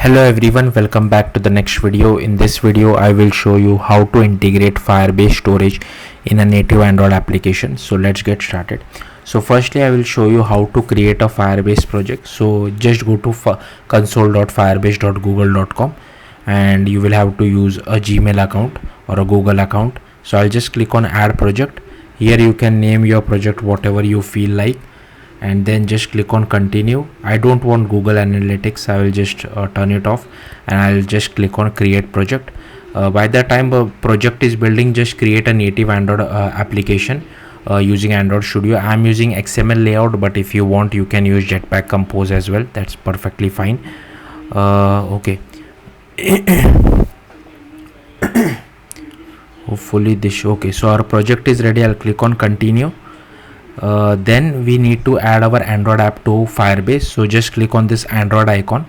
Hello everyone, welcome back to the next video. In this video I will show you how to integrate Firebase storage in a native Android application. So let's get started. So firstly I will show you how to create a Firebase project. So just go to console.firebase.google.com and you will have to use a Gmail account or a Google account. So I'll just click on add project. Here you can name your project whatever you feel like, and then just click on continue. I don't want Google Analytics, I will just turn it off, and I'll just click on create project. By the time a project is building, just create a native Android application using Android Studio. I'm using XML layout, but if you want you can use Jetpack Compose as well, that's perfectly fine. Okay. Hopefully this okay, so our project is ready. I'll click on continue. Then we need to add our Android app to Firebase. So just click on this Android icon.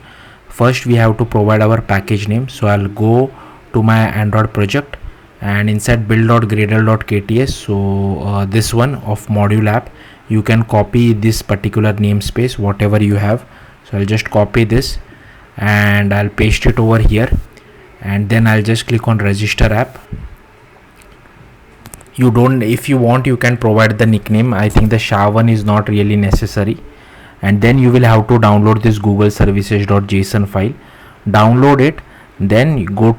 First we have to provide our package name. So I'll go to my Android project and inside build.gradle.kts, so this one of module app, you can copy this particular namespace whatever you have. So I'll just copy this and I'll paste it over here, and then I'll just click on register app. You don't, if you want you can provide the nickname. I think the SHA one is not really necessary. And then you will have to download this Google services.json file, download it, then go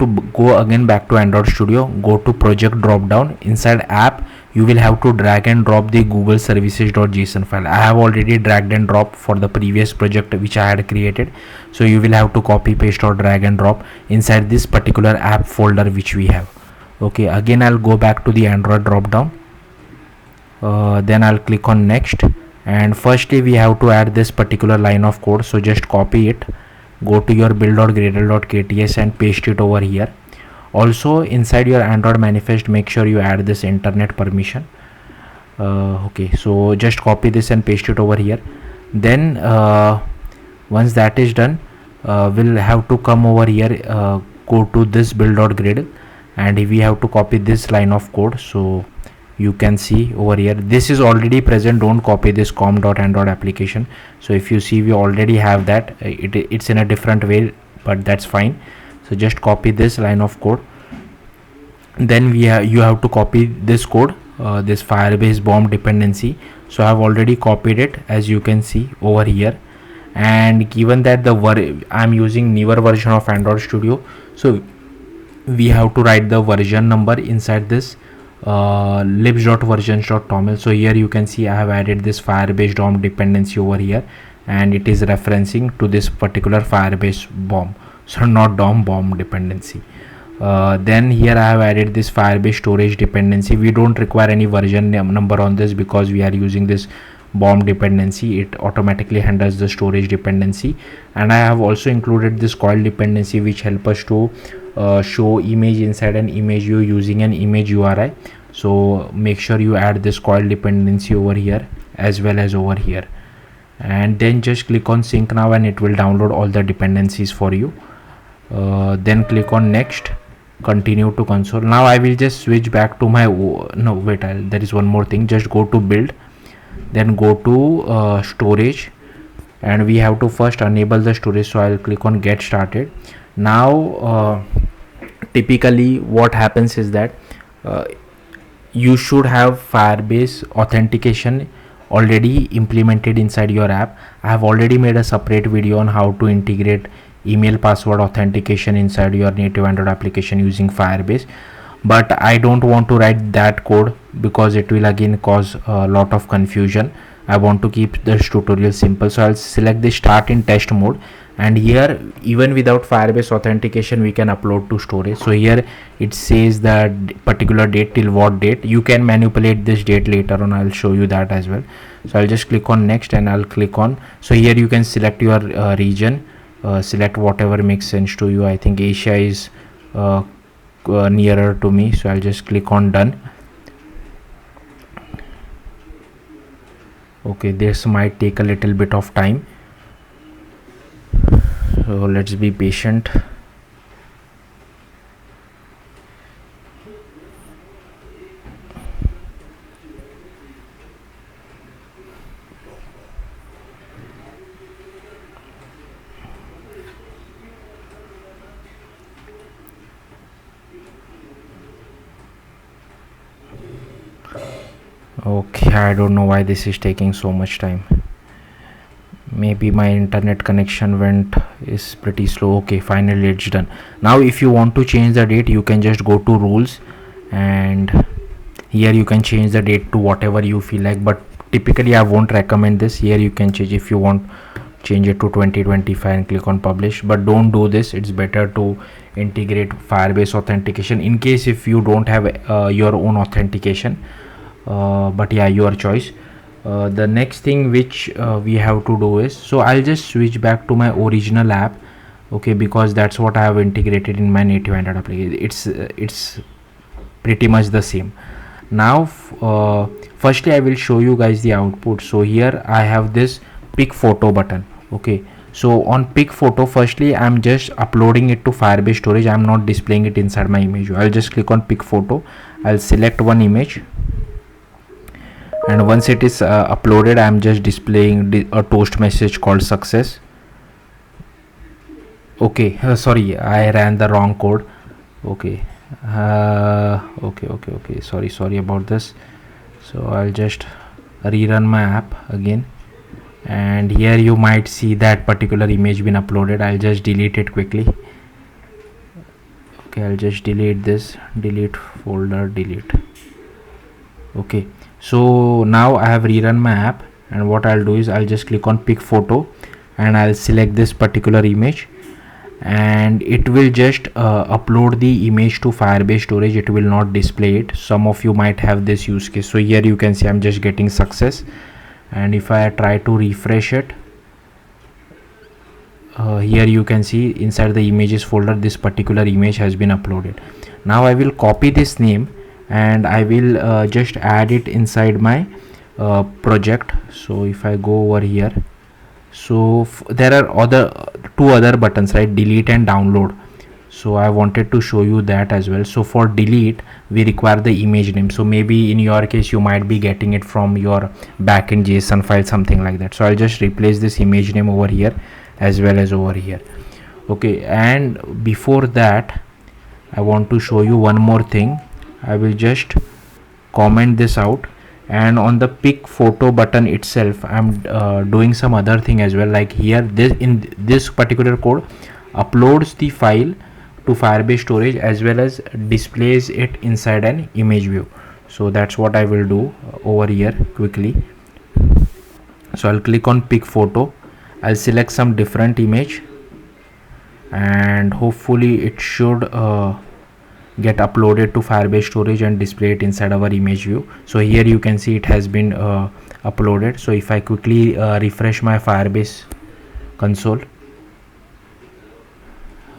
again back to Android Studio, go to project drop down, inside app you will have to drag and drop the Google services.json file. I have already dragged and dropped for the previous project which I had created, so you will have to copy paste or drag and drop inside this particular app folder which we have. Okay, again I'll go back to the Android drop down, then I'll click on next, and firstly we have to add this particular line of code. So just copy it, go to your build.gradle.kts and paste it over here. Also inside your Android manifest make sure you add this internet permission. Okay, so just copy this and paste it over here. Then once that is done, we'll have to come over here, go to this build.gradle, and we have to copy this line of code. So you can see over here this is already present, don't copy this com.android application. So if you see we already have that, it's in a different way, but that's fine. So just copy this line of code, then you have to copy this code, this Firebase bomb dependency. So I have already copied it as you can see over here, and given that I'm using newer version of Android Studio, so we have to write the version number inside this libs.versions.toml. So here you can see I have added this Firebase DOM dependency over here, and it is referencing to this particular Firebase bomb, so not DOM bomb dependency. Then here I have added this Firebase storage dependency. We don't require any version number on this because we are using this bomb dependency, it automatically handles the storage dependency. And I have also included this coil dependency which help us to show image inside an image view using an image URI. So make sure you add this coil dependency over here as well as over here, and then just click on sync now and it will download all the dependencies for you. Then click on next, continue to console. Now I will just switch back to my there is one more thing. Just go to build, then go to storage, and we have to first enable the storage. So I'll click on get started. Now typically what happens is that you should have Firebase authentication already implemented inside your app. I have already made a separate video on how to integrate email password authentication inside your native Android application using Firebase, but I don't want to write that code because it will again cause a lot of confusion. I want to keep this tutorial simple, so I'll select the start in test mode, and here even without Firebase authentication we can upload to storage. So here it says that particular date, till what date. You can manipulate this date later on, I'll show you that as well. So I'll just click on next and I'll click on, so here you can select your region, select whatever makes sense to you. I think Asia is nearer to me, so I'll just click on done. Okay, this might take a little bit of time, so let's be patient. Okay, I don't know why this is taking so much time. Maybe my internet connection went is pretty slow. Okay, finally it's done. Now if you want to change the date, you can just go to rules, and here you can change the date to whatever you feel like, but typically I won't recommend this. Here you can change, if you want, change it to 2025 and click on publish, but don't do this. It's better to integrate Firebase authentication in case if you don't have your own authentication, but yeah, your choice. The next thing which we have to do is, so I'll just switch back to my original app, okay, because that's what I have integrated in my native Android application. It's pretty much the same. Now firstly I will show you guys the output. So here I have this pick photo button. Okay, so on pick photo, firstly I'm just uploading it to Firebase storage. I'm not displaying it inside my image view. I'll just click on pick photo, I'll select one image, and once it is uploaded, I'm just displaying a toast message called success. Okay, sorry, I ran the wrong code. Okay, okay, sorry about this. So I'll just rerun my app again, and here you might see that particular image been uploaded. I'll just delete it quickly. Okay, I'll just delete this, delete folder, delete. Okay, so now I have rerun my app, and what I'll do is I'll just click on pick photo and I'll select this particular image, and it will just upload the image to Firebase storage. It will not display it. Some of you might have this use case. So here you can see I'm just getting success, and if I try to refresh it, here you can see inside the images folder this particular image has been uploaded. Now I will copy this name and I will just add it inside my project. So if I go over here, so there are two other buttons, right? Delete and download. So I wanted to show you that as well. So for delete, we require the image name. So maybe in your case you might be getting it from your backend JSON file, something like that. So I'll just replace this image name over here as well as over here. Okay, and before that I want to show you one more thing. I will just comment this out, and on the pick photo button itself I'm doing some other thing as well. Like here, this particular code uploads the file to Firebase storage as well as displays it inside an image view. So that's what I will do over here quickly. So I'll click on pick photo, I'll select some different image, and hopefully it should get uploaded to Firebase storage and display it inside our image view. So here you can see it has been uploaded. So if I quickly refresh my Firebase console,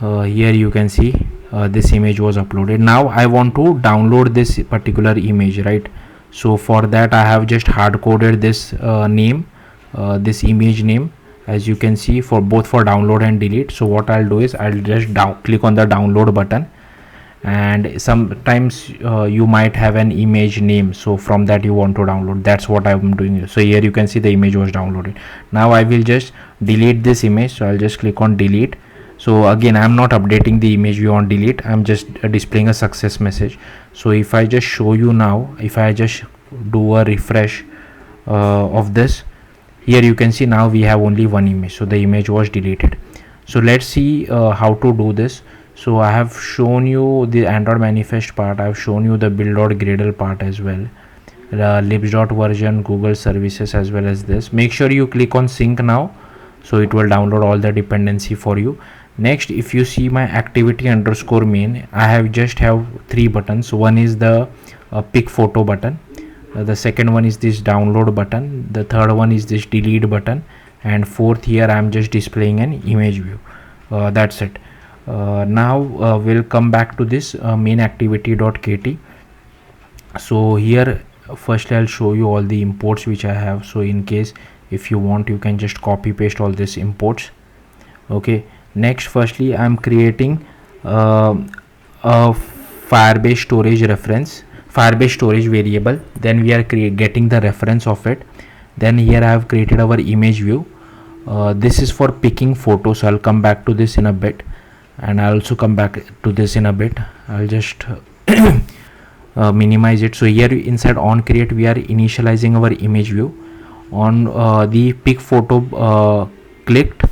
here you can see this image was uploaded. Now I want to download this particular image, right? So for that I have just hard coded this name, this image name, as you can see, for both for download and delete. So what I'll do is I'll just click on the download button, and sometimes you might have an image name, so from that you want to download. That's what I'm doing. So here you can see the image was downloaded. Now I will just delete this image. So I'll just click on delete. So again, I'm not updating the image view on delete, I'm just displaying a success message. So if I just show you now, if I just do a refresh of this, here you can see now we have only one image, so the image was deleted. So let's see how to do this. So I have shown you the Android manifest part, I have shown you the build.gradle part as well, libs.version, Google services, as well as this. Make sure you click on sync now, so it will download all the dependency for you. Next, if you see my activity underscore main, I have three buttons. One is the pick photo button, the second one is this download button, the third one is this delete button, and fourth, here I am just displaying an image view. That's it. Now we'll come back to this main activity.kt. So here firstly I'll show you all the imports which I have. So in case if you want, you can just copy paste all these imports. Okay, next, firstly I'm creating a Firebase storage reference, Firebase storage variable, then we are getting the reference of it. Then here I have created our image view. This is for picking photos. I'll come back to this in a bit, and I'll also come back to this in a bit. I'll just minimize it. So here inside on create we are initializing our image view. On the pick photo clicked,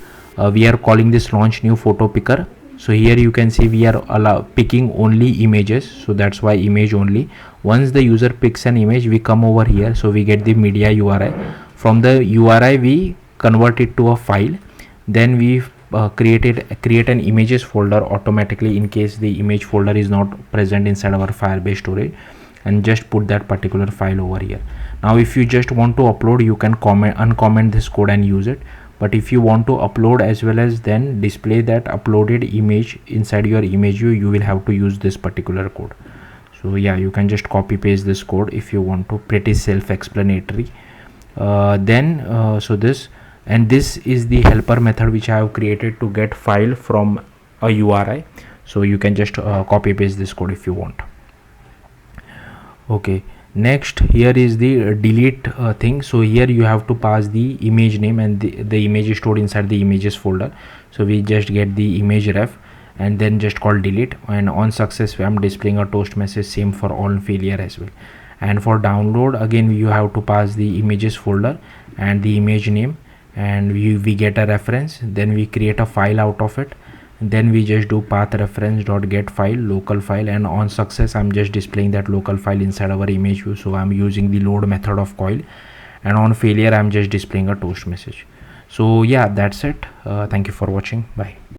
we are calling this launch new photo picker. So here you can see we are picking only images, so that's why image only. Once the user picks an image, we come over here, so we get the media URI. From the URI we convert it to a file, then we create an images folder automatically in case the image folder is not present inside our Firebase storage, and just put that particular file over here. Now if you just want to upload, you can uncomment this code and use it. But if you want to upload as well as then display that uploaded image inside your image view, you will have to use this particular code. So yeah, you can just copy paste this code if you want to. Pretty self-explanatory. So this is the helper method which I have created to get file from a URI. So you can just copy paste this code if you want. Okay, next here is the delete thing. So here you have to pass the image name, and the image is stored inside the images folder. So we just get the image ref and then just call delete, and on success I'm displaying a toast message, same for on failure as well. And for download, again you have to pass the images folder and the image name, and we get a reference, then we create a file out of it, then we just do path reference dot get file local file, and on success I'm just displaying that local file inside our image view. So I'm using the load method of coil, and on failure I'm just displaying a toast message. So yeah, that's it. Thank you for watching. Bye.